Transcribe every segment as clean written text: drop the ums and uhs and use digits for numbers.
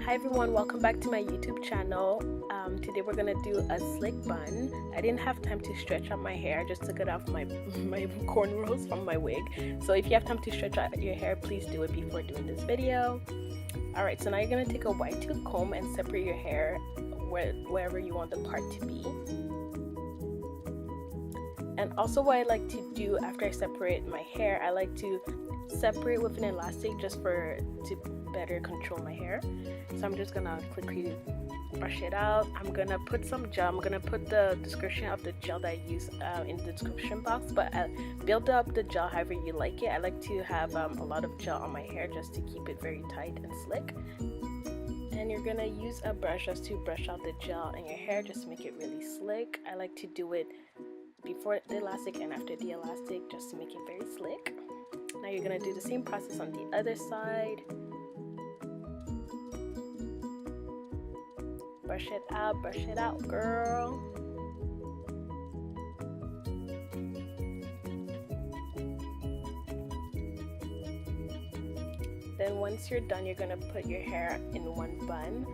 Hi everyone, welcome back to my YouTube channel. Today we're gonna do a slick bun. I didn't have time to stretch out my hair. I just took it off my cornrows from my wig. So if you have time to stretch out your hair, please do it before doing this video. Alright, so now you're gonna take a wide tooth comb and separate your hair wherever you want the part to be. And also what I like to do after I separate my hair, I like to separate with an elastic just to better control my hair. So I'm just gonna quickly brush it out. I'm gonna put some gel. I'm gonna put the description of the gel that I use in the description box, but build up the gel however you like it. I like to have a lot of gel on my hair just to keep it very tight and slick. And you're gonna use a brush just to brush out the gel in your hair, just to make it really slick. I like to do it before the elastic and after the elastic just to make it very slick. Now you're gonna do the same process on the other side. Brush it out, girl. Then once you're done, you're gonna put your hair in one bun.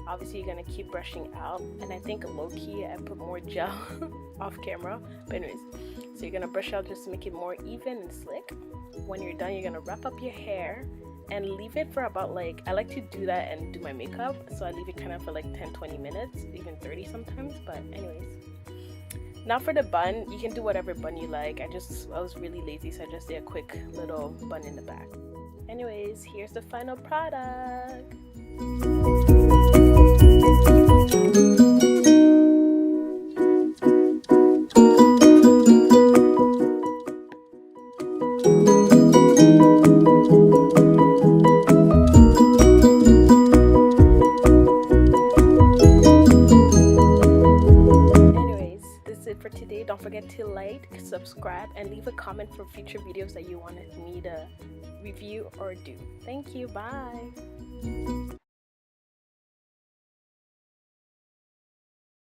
Obviously you're gonna keep brushing out, and I think low-key I put more gel off camera, but anyways, so you're gonna brush out just to make it more even and slick. When you're done, you're gonna wrap up your hair and leave it for about, like, I like to do that and do my makeup, so I leave it kind of for like 10-20 minutes, even 30 sometimes. But anyways, now for the bun, you can do whatever bun you like. I was really lazy, so I just did a quick little bun in the back. Anyways, here's the final product. For today, don't forget to like, subscribe, and leave a comment for future videos that you wanted me to review or do. Thank you. Bye.